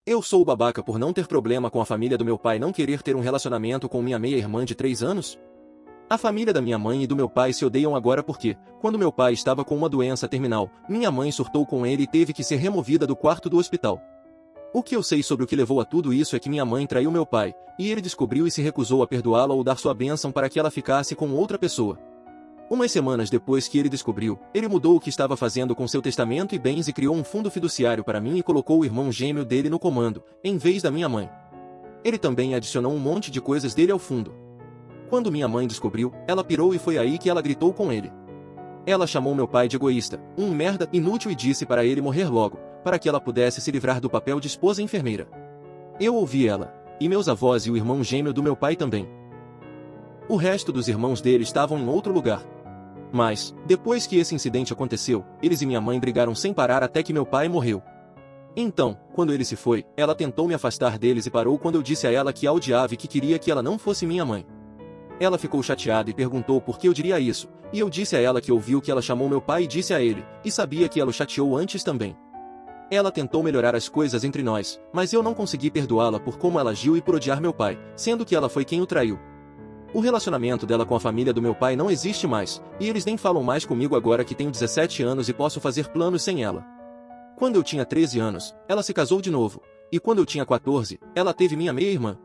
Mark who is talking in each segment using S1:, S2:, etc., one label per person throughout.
S1: Eu sou o babaca por não ter problema com a família do meu pai não querer ter um relacionamento com minha meia-irmã de 3 anos? A família da minha mãe e do meu pai se odeiam agora porque, quando meu pai estava com uma doença terminal, minha mãe surtou com ele e teve que ser removida do quarto do hospital. O que eu sei sobre o que levou a tudo isso é que minha mãe traiu meu pai, e ele descobriu e se recusou a perdoá-la ou dar sua bênção para que ela ficasse com outra pessoa. Umas semanas depois que ele descobriu, ele mudou o que estava fazendo com seu testamento e bens e criou um fundo fiduciário para mim e colocou o irmão gêmeo dele no comando, em vez da minha mãe. Ele também adicionou um monte de coisas dele ao fundo. Quando minha mãe descobriu, ela pirou e foi aí que ela gritou com ele. Ela chamou meu pai de egoísta, um merda inútil e disse para ele morrer logo, para que ela pudesse se livrar do papel de esposa enfermeira. Eu ouvi ela, e meus avós e o irmão gêmeo do meu pai também. O resto dos irmãos dele estavam em outro lugar. Mas, depois que esse incidente aconteceu, eles e minha mãe brigaram sem parar até que meu pai morreu. Então, quando ele se foi, ela tentou me afastar deles e parou quando eu disse a ela que a odiava e que queria que ela não fosse minha mãe. Ela ficou chateada e perguntou por que eu diria isso, e eu disse a ela que ouviu que ela chamou meu pai e disse a ele, e sabia que ela o chateou antes também. Ela tentou melhorar as coisas entre nós, mas eu não consegui perdoá-la por como ela agiu e por odiar meu pai, sendo que ela foi quem o traiu. O relacionamento dela com a família do meu pai não existe mais, e eles nem falam mais comigo agora que tenho 17 anos e posso fazer planos sem ela. Quando eu tinha 13 anos, ela se casou de novo, e quando eu tinha 14, ela teve minha meia-irmã.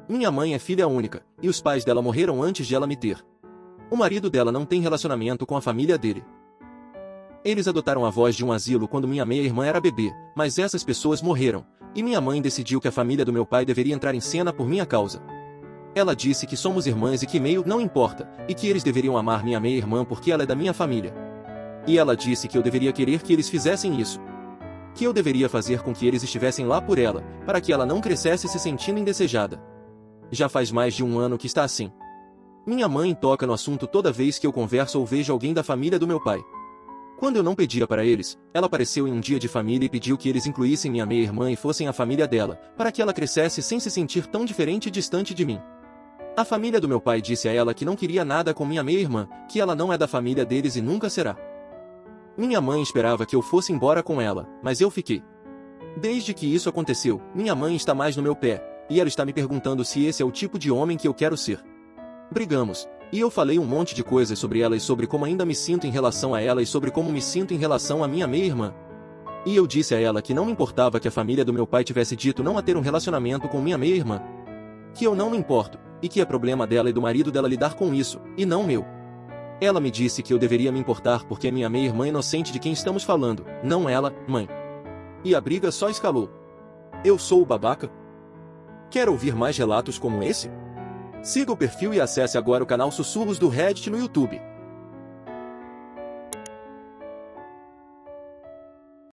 S1: Minha mãe é filha única, e os pais dela morreram antes de ela me ter. O marido dela não tem relacionamento com a família dele. Eles adotaram avós de um asilo quando minha meia-irmã era bebê, mas essas pessoas morreram, e minha mãe decidiu que a família do meu pai deveria entrar em cena por minha causa. Ela disse que somos irmãs e que meio não importa, e que eles deveriam amar minha meia-irmã porque ela é da minha família. E ela disse que eu deveria querer que eles fizessem isso. Que eu deveria fazer com que eles estivessem lá por ela, para que ela não crescesse se sentindo indesejada. Já faz mais de um ano que está assim. Minha mãe toca no assunto toda vez que eu converso ou vejo alguém da família do meu pai. Quando eu não pedia para eles, ela apareceu em um dia de família e pediu que eles incluíssem minha meia-irmã e fossem a família dela, para que ela crescesse sem se sentir tão diferente e distante de mim. A família do meu pai disse a ela que não queria nada com minha meia-irmã, que ela não é da família deles e nunca será. Minha mãe esperava que eu fosse embora com ela, mas eu fiquei. Desde que isso aconteceu, minha mãe está mais no meu pé, e ela está me perguntando se esse é o tipo de homem que eu quero ser. Brigamos, e eu falei um monte de coisas sobre ela e sobre como ainda me sinto em relação a ela e sobre como me sinto em relação à minha meia-irmã. E eu disse a ela que não me importava que a família do meu pai tivesse dito não a ter um relacionamento com minha meia-irmã. Que eu não me importo, e que é problema dela e do marido dela lidar com isso, e não meu. Ela me disse que eu deveria me importar porque é minha meia-irmã inocente de quem estamos falando, não ela, mãe. E a briga só escalou. Eu sou o babaca? Quer ouvir mais relatos como esse? Siga o perfil e acesse agora o canal Sussurros do Reddit no YouTube.